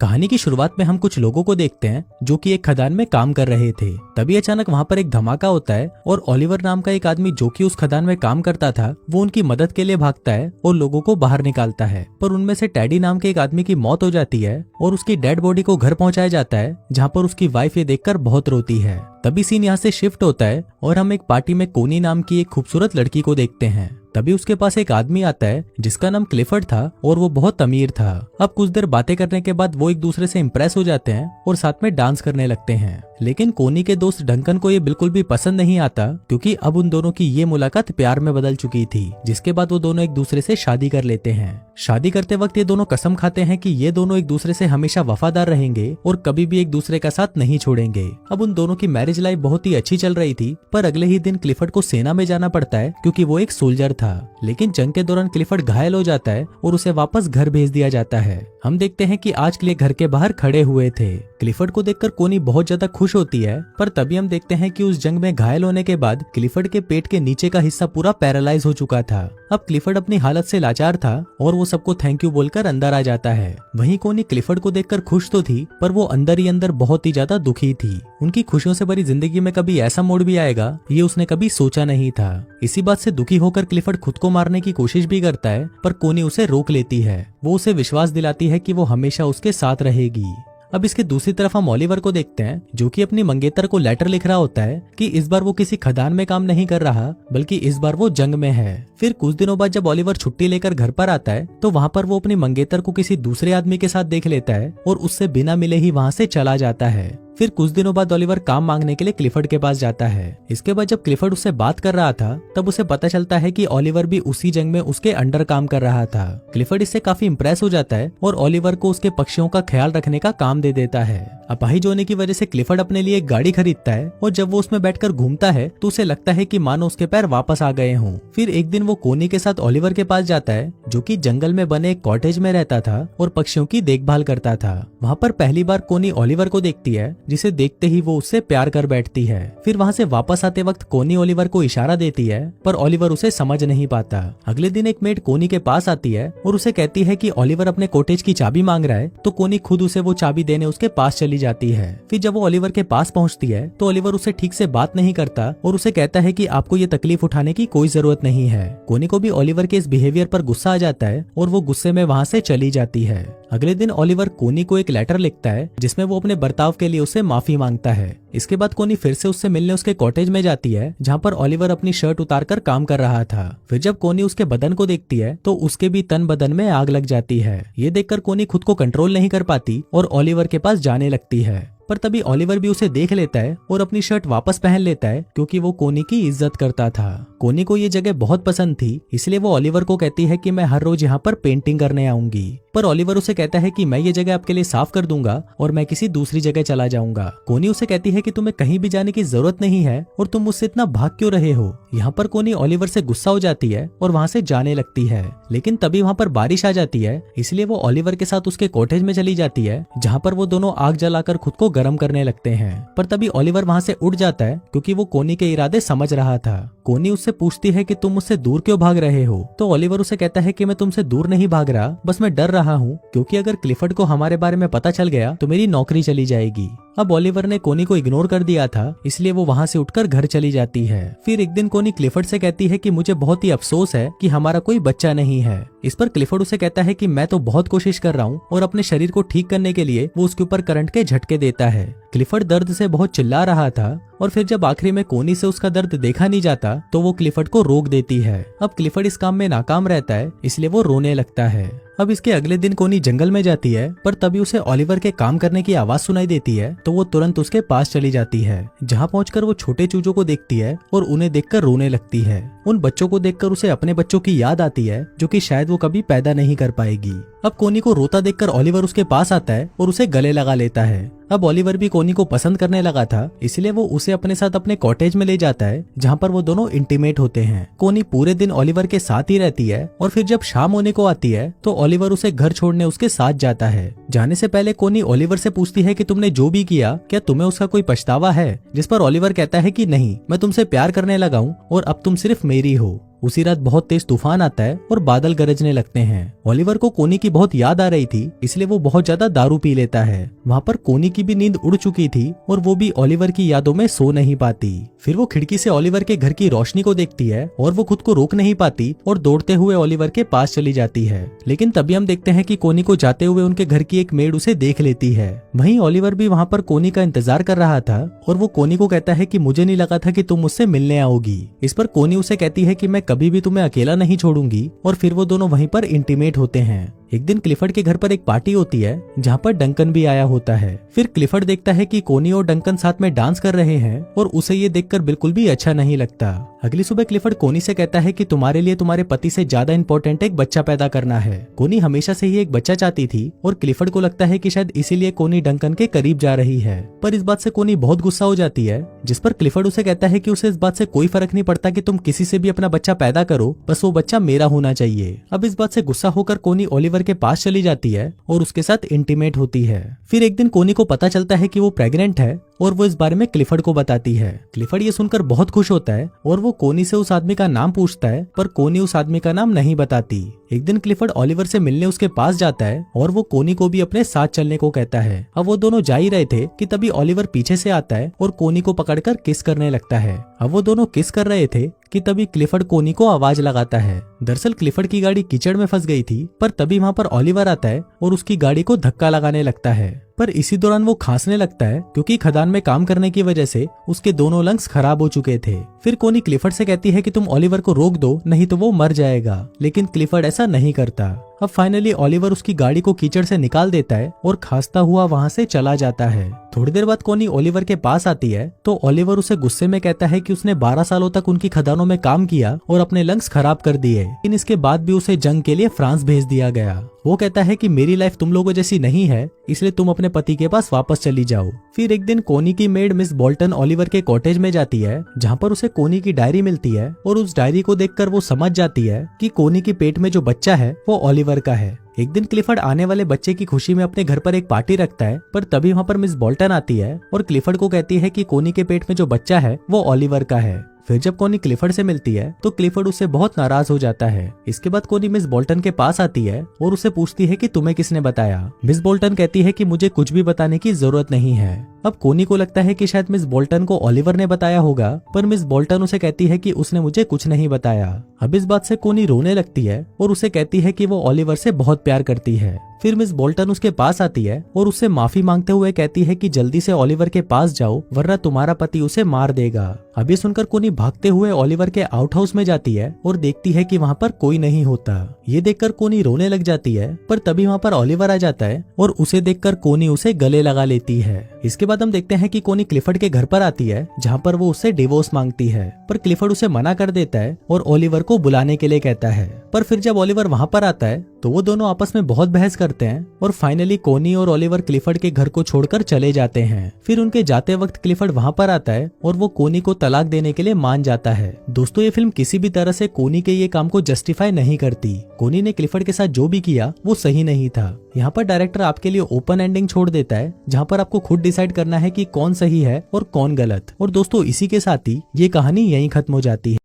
कहानी की शुरुआत में हम कुछ लोगों को देखते हैं जो कि एक खदान में काम कर रहे थे। तभी अचानक वहां पर एक धमाका होता है और ओलिवर नाम का एक आदमी जो कि उस खदान में काम करता था वो उनकी मदद के लिए भागता है और लोगों को बाहर निकालता है। पर उनमें से टैडी नाम के एक आदमी की मौत हो जाती है और उसकी डेड बॉडी को घर पहुंचाया जाता है, जहाँ पर उसकी वाइफ ये देखकर बहुत रोती है। तभी सीन यहाँ से शिफ्ट होता है और हम एक पार्टी में कोनी नाम की एक खूबसूरत लड़की को देखते हैं। तभी उसके पास एक आदमी आता है जिसका नाम क्लिफर्ड था और वो बहुत अमीर था। अब कुछ देर बातें करने के बाद वो एक दूसरे से इम्प्रेस हो जाते हैं और साथ में डांस करने लगते हैं। लेकिन कोनी के दोस्त डंकन को ये बिल्कुल भी पसंद नहीं आता, क्योंकि अब उन दोनों की ये मुलाकात प्यार में बदल चुकी थी, जिसके बाद वो दोनों एक दूसरे से शादी कर लेते हैं। शादी करते वक्त ये दोनों कसम खाते हैं कि ये दोनों एक दूसरे से हमेशा वफादार रहेंगे और कभी भी एक दूसरे का साथ नहीं छोड़ेंगे। अब उन दोनों की मैरिज लाइफ बहुत ही अच्छी चल रही थी, पर अगले ही दिन क्लिफर्ड को सेना में जाना पड़ता है क्योंकि वो एक सोल्जर था। लेकिन जंग के दौरान क्लिफर्ड घायल हो जाता है और उसे वापस घर भेज दिया जाता है। हम देखते हैं कि आज के लिए घर के बाहर खड़े हुए थे। क्लिफर्ड को देखकर कोनी बहुत ज्यादा खुश होती है, पर तभी हम देखते हैं कि उस जंग में घायल होने के बाद क्लिफर्ड के पेट के नीचे का हिस्सा पूरा पैरालाइज हो चुका था। अब क्लिफर्ड अपनी हालत से लाचार था और वो सबको थैंक यू बोलकर अंदर आ जाता है। वहीं कोनी क्लिफर्ड को देखकर खुश तो थी, पर वो अंदर ही अंदर बहुत ही ज्यादा दुखी थी। उनकी खुशियों से भरी जिंदगी में कभी ऐसा मोड़ भी आएगा, ये उसने कभी सोचा नहीं था। इसी बात से दुखी होकर क्लिफर्ड खुद को मारने की कोशिश भी करता है, पर कोनी उसे रोक लेती है। वो उसे विश्वास दिलाती है कि वो हमेशा उसके साथ रहेगी। अब इसके दूसरी तरफ हम ओलिवर को देखते हैं जो कि अपनी मंगेतर को लेटर लिख रहा होता है कि इस बार वो किसी खदान में काम नहीं कर रहा, बल्कि इस बार वो जंग में है। फिर कुछ दिनों बाद जब ओलिवर छुट्टी लेकर घर पर आता है तो वहाँ पर वो अपनी मंगेतर को किसी दूसरे आदमी के साथ देख लेता है और उससे बिना मिले ही वहाँ से चला जाता है। फिर कुछ दिनों बाद ओलिवर काम मांगने के लिए क्लिफर्ड के पास जाता है। इसके बाद जब क्लिफर्ड उससे बात कर रहा था तब उसे पता चलता है कि ओलिवर भी उसी जंग में उसके अंडर काम कर रहा था। क्लिफर्ड इससे काफी इम्प्रेस हो जाता है और ओलिवर को उसके पक्षियों का ख्याल रखने का काम दे देता है। अपाहिज होने की वजह से क्लिफर्ड अपने लिए एक गाड़ी खरीदता है और जब वो उसमें बैठकर घूमता है तो उसे लगता है कि मानो उसके पैर वापस आ गए हों। फिर एक दिन वो कोनी के साथ ओलिवर के पास जाता है जो कि जंगल में बने एक कॉटेज में रहता था और पक्षियों की देखभाल करता था। वहाँ पर पहली बार कोनी ओलिवर को देखती है, जिसे देखते ही वो उससे प्यार कर बैठती है। फिर वहाँ से वापस आते वक्त कोनी ओलिवर को इशारा देती है, पर ओलिवर उसे समझ नहीं पाता। अगले दिन एक मेड कोनी के पास आती है और उसे कहती है कि ओलिवर अपने कॉटेज की चाबी मांग रहा है, तो कोनी खुद उसे वो चाबी देने उसके पास चली जाती है। फिर जब वो ओलिवर के पास पहुंचती है तो ओलिवर उसे ठीक से बात नहीं करता और उसे कहता है कि आपको ये तकलीफ उठाने की कोई जरूरत नहीं है। कोनी को भी ओलिवर के इस बिहेवियर पर गुस्सा आ जाता है और वो गुस्से में वहाँ से चली जाती है। अगले दिन ओलिवर कोनी को एक लेटर लिखता है जिसमें वो अपने बर्ताव के लिए उससे माफी मांगता है। इसके बाद कोनी फिर से उससे मिलने उसके कॉटेज में जाती है जहाँ पर ओलिवर अपनी शर्ट उतारकर काम कर रहा था। फिर जब कोनी उसके बदन को देखती है तो उसके भी तन बदन में आग लग जाती है। ये देखकर कोनी खुद को कंट्रोल नहीं कर पाती और ओलिवर के पास जाने लगती है, पर तभी ओलिवर भी उसे देख लेता है और अपनी शर्ट वापस पहन लेता है क्योंकि वो कोनी की इज्जत करता था। कोनी को ये जगह बहुत पसंद थी, इसलिए वो ओलिवर को कहती है कि मैं हर रोज यहाँ पर पेंटिंग करने आऊंगी। पर ओलिवर उसे कहता है कि मैं ये जगह आपके लिए साफ कर दूंगा और मैं किसी दूसरी जगह चला जाऊंगा। कोनी उसे कहती है कि तुम्हें कहीं भी जाने की जरूरत नहीं है और तुम मुझसे इतना भाग क्यों रहे हो। यहाँ पर कोनी ओलिवर से गुस्सा हो जाती है और वहाँ से जाने लगती है। लेकिन तभी वहाँ पर बारिश आ जाती है, इसलिए वो ओलिवर के साथ उसके कॉटेज में चली जाती है जहाँ पर वो दोनों आग जलाकर खुद को गर्म करने लगते हैं। पर तभी ओलिवर वहाँ से उठ जाता है क्योंकि वो कोनी के इरादे समझ रहा था। कोनी उससे पूछती है कि तुम मुझसे दूर क्यों भाग रहे हो, तो ओलिवर उसे कहता है कि मैं तुमसे दूर नहीं भाग रहा, बस मैं डर रहा हूँ क्योंकि अगर क्लिफर्ड को हमारे बारे में पता चल गया तो मेरी नौकरी चली जाएगी। अब ओलिवर ने कोनी को इग्नोर कर दिया था, इसलिए वो वहाँ से उठकर घर चली जाती है। फिर एक दिन कोनी क्लिफर्ड से कहती है कि मुझे बहुत ही अफसोस है कि हमारा कोई बच्चा नहीं है। इस पर क्लिफर्ड उसे कहता है कि मैं तो बहुत कोशिश कर रहा हूँ और अपने शरीर को ठीक करने के लिए वो उसके ऊपर करंट के झटके देता है। क्लिफर्ड दर्द से बहुत चिल्ला रहा था और फिर जब आखिरी में कोनी से उसका दर्द देखा नहीं जाता तो वो क्लिफर्ड को रोक देती है। अब क्लिफर्ड इस काम में नाकाम रहता है, इसलिए वो रोने लगता है। अब इसके अगले दिन कोनी जंगल में जाती है, पर तभी उसे ओलिवर के काम करने की आवाज सुनाई देती है तो वो तुरंत उसके पास चली जाती है। जहाँ पहुंचकर वो छोटे चूजों को देखती है और उन्हें देखकर रोने लगती है। उन बच्चों को देखकर उसे अपने बच्चों की याद आती है जो कि शायद वो कभी पैदा नहीं कर पाएगी। अब कोनी को रोता देखकर ओलिवर उसके पास आता है और उसे गले लगा लेता है। अब ओलिवर भी कोनी को पसंद करने लगा था, इसलिए वो उसे अपने साथ अपने कॉटेज में ले जाता है जहाँ पर वो दोनों इंटीमेट होते हैं। कोनी पूरे दिन ओलिवर के साथ ही रहती है और फिर जब शाम होने को आती है तो ओलिवर उसे घर छोड़ने उसके साथ जाता है। जाने से पहले कोनी ओलिवर से पूछती है कि तुमने जो भी किया क्या तुम्हें उसका कोई पछतावा है, जिस पर ओलिवर कहता है कि नहीं, मैं तुमसे प्यार करने लगा हूँ और अब तुम सिर्फ मेरी हो। उसी रात बहुत तेज तूफान आता है और बादल गरजने लगते हैं। ओलिवर को कोनी की बहुत याद आ रही थी, इसलिए वो बहुत ज्यादा दारू पी लेता है। वहाँ पर कोनी की भी नींद उड़ चुकी थी और वो भी ओलिवर की यादों में सो नहीं पाती। फिर वो खिड़की से ओलिवर के घर की रोशनी को देखती है और वो खुद को रोक नहीं पाती और दौड़ते हुए ओलिवर के पास चली जाती है। लेकिन तभी हम देखते हैं कि कोनी को जाते हुए उनके घर की एक मेड उसे देख लेती है। वहीं ओलिवर भी वहाँ पर कोनी का इंतजार कर रहा था और वो कोनी को कहता है कि मुझे नहीं लगा था कि तुम मुझसे मिलने आओगी। इस पर कोनी उसे कहती है कि मैं कभी भी तुम्हें अकेला नहीं छोड़ूंगी और फिर वो दोनों वहीं पर इंटीमेट होते हैं। एक दिन क्लिफर्ड के घर पर एक पार्टी होती है जहाँ पर डंकन भी आया होता है। फिर क्लिफर्ड देखता है कि कोनी और डंकन साथ में डांस कर रहे हैं और उसे ये देखकर बिल्कुल भी अच्छा नहीं लगता। अगली सुबह क्लिफर्ड कोनी से कहता है कि तुम्हारे लिए तुम्हारे पति से ज्यादा इंपॉर्टेंट एक बच्चा पैदा करना है। कोनी हमेशा से ही एक बच्चा चाहती थी और क्लिफर्ड को लगता है कि शायद इसीलिए कोनी डंकन के करीब जा रही है। पर इस बात से कोनी बहुत गुस्सा हो जाती है, जिस पर क्लिफर्ड उसे कहता है कि उसे इस बात से कोई फर्क नहीं पड़ता कि तुम किसी से भी अपना बच्चा पैदा करो, बस वो बच्चा मेरा होना चाहिए। अब इस बात से गुस्सा होकर कोनी ओलिवर के पास चली जाती है और उसके साथ इंटीमेट होती है। फिर एक दिन कोनी को पता चलता है कि वो प्रेग्नेंट है और वो इस बारे में क्लिफर्ड को बताती है। क्लिफर्ड ये सुनकर बहुत खुश होता है और वो कोनी से उस आदमी का नाम पूछता है, पर कोनी उस आदमी का नाम नहीं बताती। एक दिन क्लिफर्ड ओलिवर से मिलने उसके पास जाता है और वो कोनी को भी अपने साथ चलने को कहता है। अब वो दोनों जा ही रहे थे कि तभी ओलिवर पीछे से आता है और कोनी को पकड़कर किस करने लगता है। अब वो दोनों किस कर रहे थे कि तभी क्लिफर्ड कोनी को आवाज लगाता है। दरअसल क्लिफर्ड की गाड़ी कीचड़ में फंस गई थी, पर तभी वहाँ पर ओलिवर आता है और उसकी गाड़ी को धक्का लगाने लगता है। पर इसी दौरान वो खांसने लगता है क्योंकि खदान में काम करने की वजह से उसके दोनों लंग्स खराब हो चुके थे। फिर कोनी क्लिफर्ड से कहती है कि तुम ओलिवर को रोक दो, नहीं तो वो मर जाएगा, लेकिन क्लिफर्ड ऐसा नहीं करता। अब फाइनली ओलिवर उसकी गाड़ी को कीचड़ से निकाल देता है और खांसता हुआ वहाँ से चला जाता है। थोड़ी देर बाद कोनी ओलिवर के पास आती है तो ओलिवर उसे गुस्से में कहता है कि उसने 12 सालों तक उनकी खदानों में काम किया और अपने लंग्स खराब कर दिए, लेकिन इसके बाद भी उसे जंग के लिए फ्रांस भेज दिया गया। वो कहता है कि मेरी लाइफ तुम लोगों जैसी नहीं है, इसलिए तुम अपने पति के पास वापस चली जाओ। फिर एक दिन कोनी की मेड मिस बोल्टन ओलिवर के कॉटेज में जाती है जहाँ पर उसे कोनी की डायरी मिलती है और उस डायरी को देखकर वो समझ जाती है कि कोनी की पेट में जो बच्चा है वो ओलिवर का है। एक दिन क्लिफर्ड आने वाले बच्चे की खुशी में अपने घर पर एक पार्टी रखता है, पर तभी वहाँ पर मिस बोल्टन आती है और क्लिफर्ड को कहती है कि कोनी के पेट में जो बच्चा है वो ओलिवर का है। फिर जब कोनी क्लिफर्ड से मिलती है तो क्लिफर्ड उससे बहुत नाराज हो जाता है। इसके बाद कोनी मिस बोल्टन के पास आती है और उससे पूछती है कि तुम्हें किसने बताया। मिस बोल्टन कहती है कि मुझे कुछ भी बताने की जरूरत नहीं है। अब कोनी को लगता है कि शायद मिस बोल्टन को ओलिवर ने बताया होगा, पर मिस बोल्टन उसे कहती है कि उसने मुझे कुछ नहीं बताया। अब इस बात से कोनी रोने लगती है और उसे कहती है कि वो ओलिवर से बहुत प्यार करती है। फिर मिस बोल्टन उसके पास आती है और उससे माफी मांगते हुए कहती है कि जल्दी से ओलिवर के पास जाओ, वरना तुम्हारा पति उसे मार देगा। अब ये सुनकर कोनी भागते हुए ओलिवर के आउट हाउस में जाती है और देखती है कि वहाँ पर कोई नहीं होता। ये देखकर कोनी रोने लग जाती है, पर तभी वहाँ पर ओलिवर आ जाता है और उसे देखकर कोनी उसे गले लगा लेती है। इसके बाद हम देखते हैं कि कोनी क्लिफर्ड के घर पर आती है जहाँ पर वो उससे डिवोर्स मांगती है, पर क्लिफर्ड उसे मना कर देता है और ओलिवर को बुलाने के लिए कहता है। पर फिर जब ओलिवर वहाँ पर आता है तो वो दोनों आपस में बहुत बहस करते हैं और फाइनली कोनी और ओलिवर क्लिफर्ड के घर को छोड़कर चले जाते हैं। फिर उनके जाते वक्त क्लिफर्ड वहाँ पर आता है और वो कोनी को तलाक देने के लिए मान जाता है। दोस्तों, ये फिल्म किसी भी तरह से कोनी के ये काम को जस्टिफाई नहीं करती। कोनी ने क्लिफर्ड के साथ जो भी किया वो सही नहीं था। यहाँ पर डायरेक्टर आपके लिए ओपन एंडिंग छोड़ देता है जहाँ पर आपको खुद डिसाइड करना है कि कौन सही है और कौन गलत। और दोस्तों, इसी के साथ ही ये कहानी यहीं खत्म हो जाती है।